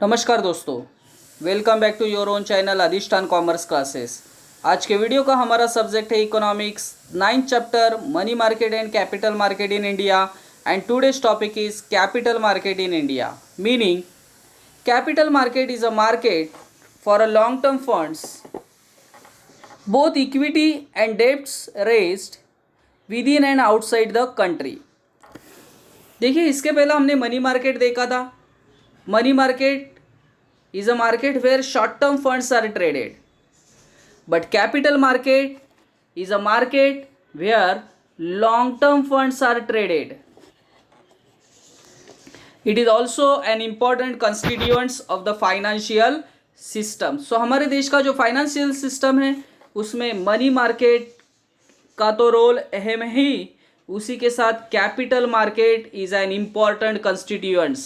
नमस्कार दोस्तों, welcome back to your own channel Adhishthan commerce classes. आज के वीडियो का हमारा सब्जेक्ट है economics 9th chapter money market and capital market in India and today's topic is capital market in India. Meaning capital market is a market for a long term funds both equity and debts raised with in and outside the country. देखिए, इसके पहले हमने money market देखा था। Money market is a market where short-term funds are traded, but capital market is a market where long-term funds are traded. It is also an important constituent of the financial system. So हमारे देश का जो financial system है उसमें money market का तो role अहम ही, उसी के साथ capital market is an important constituents.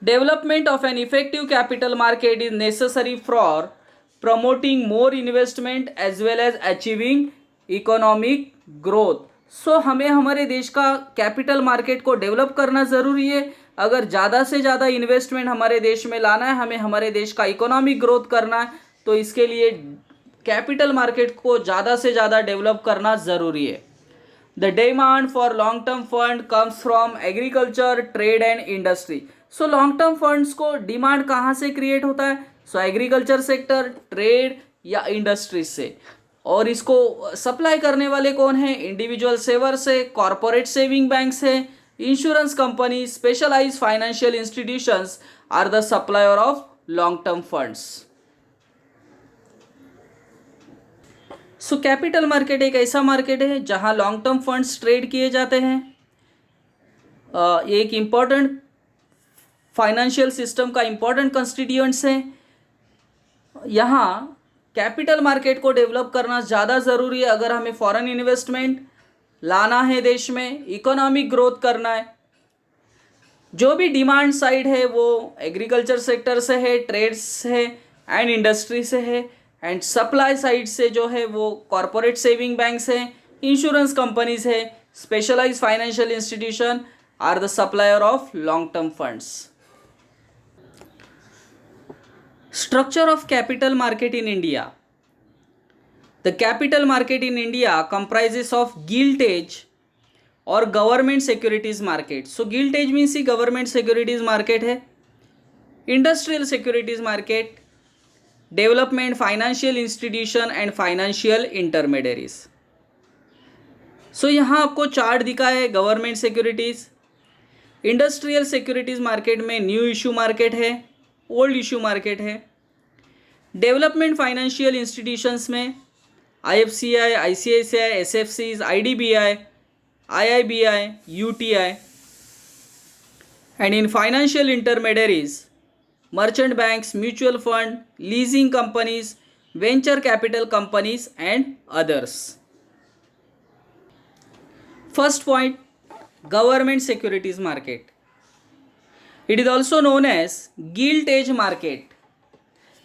Development of an effective capital market is necessary for promoting more investment as well as achieving economic growth. So हमें हमारे देश का कैपिटल मार्केट को डेवलप करना ज़रूरी है. अगर ज़्यादा से ज़्यादा इन्वेस्टमेंट हमारे देश में लाना है, हमें हमारे देश का इकोनॉमिक ग्रोथ करना है, तो इसके लिए कैपिटल मार्केट को ज़्यादा से ज़्यादा डेवलप करना ज़रूरी है. The demand for long-term fund comes from agriculture, trade and industry. So long term funds को डिमांड कहाँ से क्रिएट होता है? सो एग्रीकल्चर सेक्टर, ट्रेड या इंडस्ट्रीज से. और इसको सप्लाई करने वाले कौन है? इंडिविजुअल सेवर्स है, कॉरपोरेट सेविंग बैंक्स है, insurance company, specialized financial institutions are the supplier of long term funds. So capital market एक ऐसा मार्केट है जहां लॉन्ग टर्म फंड्स ट्रेड किए जाते हैं. एक इम्पॉर्टेंट फाइनेंशियल सिस्टम का इम्पॉर्टेंट कंस्टिट्यूएंट्स है. यहाँ कैपिटल मार्केट को डेवलप करना ज़्यादा ज़रूरी है अगर हमें फॉरेन इन्वेस्टमेंट लाना है, देश में इकोनॉमिक ग्रोथ करना है. जो भी डिमांड साइड है वो एग्रीकल्चर सेक्टर से है, ट्रेड से है एंड इंडस्ट्री से है, एंड सप्लाई साइड से जो है वो कॉरपोरेट सेविंग बैंक्स है, इंश्योरेंस कंपनीज है, specialized financial institution are the supplier of long term funds. Structure of capital market in India. The capital market in India comprises of gilt-edge or government securities market. So gilt-edge means government securities market है, industrial securities market, development financial institution and financial intermediaries. So यहाँ आपको chart दिखा है government securities. Industrial securities market में new issue market है, old issue market है. Development financial institutions में IFCI, ICICI, SFCs, IDBI, IIBI, UTI. And in financial intermediaries merchant banks, mutual fund, leasing companies, venture capital companies and others. First point, government securities market. It is also known as gilt edge market.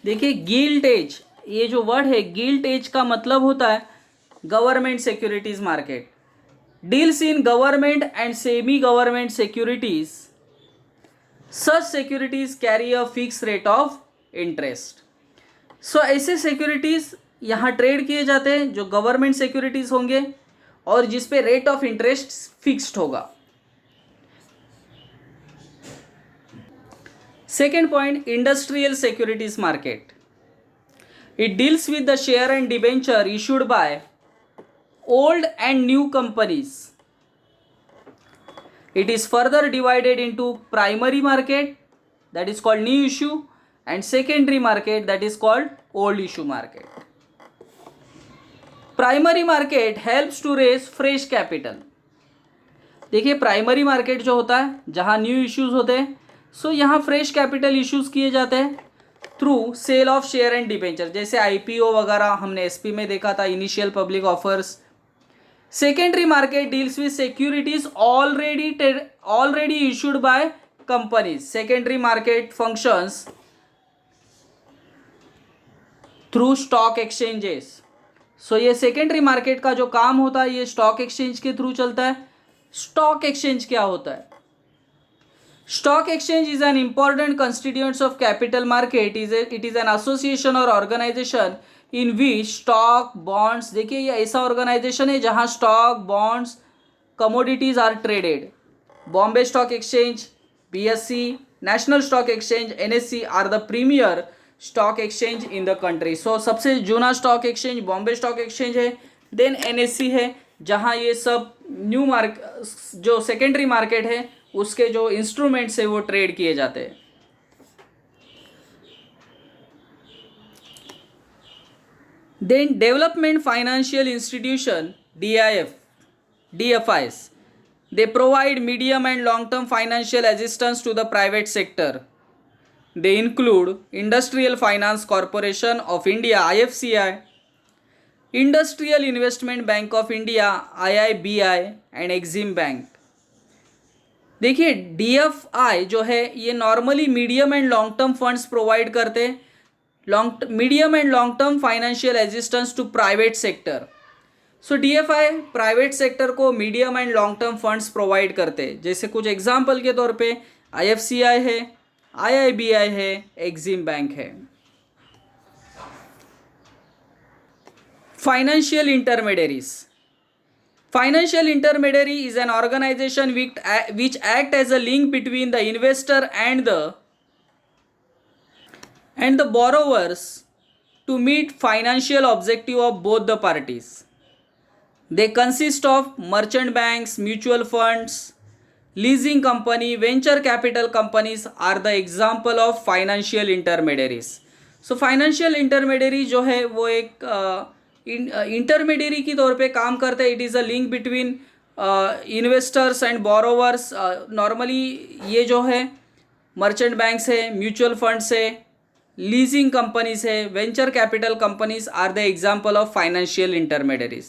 देखिए, gilt edge, ये जो word है guilt as का मतलब होता है government securities market. Deals in government and semi government securities. Such securities carry a fix rate of interest. So ऐसे securities यहाँ ट्रेड किए जाते हैं जो गवर्नमेंट सिक्योरिटीज होंगे और जिस पे रेट ऑफ इंटरेस्ट फिक्स्ड होगा. Second point, industrial securities market. It deals with the share and debenture issued by old and new companies. It is further divided into primary market, that is called new issue, and secondary market, that is called old issue market. Primary market helps to raise fresh capital. देखिए, primary market जो होता है जहाँ new issues होते हैं, सो यहाँ fresh capital issues किए जाते हैं through sale of share and debenture. जैसे IPO वगैरह हमने SP में देखा था, initial public offers. Secondary market deals with securities already issued by companies. Secondary market functions through stock exchanges. So ये सेकेंडरी मार्केट का जो काम होता है ये स्टॉक एक्सचेंज के थ्रू चलता है. स्टॉक एक्सचेंज क्या होता है? Stock exchange is an important constituent of capital market. It is an association or organization in which stock, bonds, देखिए ये ऐसा ऑर्गेनाइजेशन है जहाँ stock, bonds, commodities are traded. Bombay stock exchange, BSE, national stock exchange, NSE are the premier stock exchange in the country. So सबसे जूना stock exchange Bombay stock exchange है, then NSE है जहाँ ये सब न्यू जो सेकेंडरी मार्केट है उसके जो इंस्ट्रूमेंट्स है वो ट्रेड किए जाते हैं. Then development financial institution DFIs, they provide medium and long term financial assistance to the private sector. They include Industrial Finance Corporation of India IFCI, Industrial Investment Bank of India IIBI and Exim Bank. देखिए DFI जो है ये normally medium and long term funds provide करते हैं, medium and long term financial assistance to private sector. So DFI private sector को medium and long term funds provide करते हैं. जैसे कुछ एग्जांपल के तौर पे IFCI है, IIBI है, एक्जिम बैंक है. Financial intermediaries. Financial intermediary is an organization which act as a link between the investor and the borrowers to meet financial objective of both the parties. They consist of merchant banks, mutual funds, leasing company, venture capital companies are the example of financial intermediaries. So financial intermediary जो है वो एक intermediary की तौर पे काम करते हैं. It is a link between investors and borrowers. Normally ये जो है मर्चेंट बैंक्स है, म्यूचुअल फंड्स है, लीजिंग कंपनीज है, venture capital companies are the example of financial intermediaries.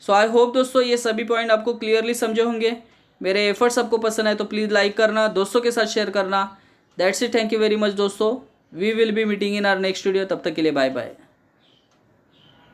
So I hope दोस्तों ये सभी पॉइंट आपको क्लियरली समझे होंगे. मेरे एफर्ट्स आपको पसंद है तो प्लीज़ लाइक करना, दोस्तों के साथ शेयर करना. That's it. Thank you very much दोस्तों. We will be meeting in our next video. तब तक के लिए बाय बाय.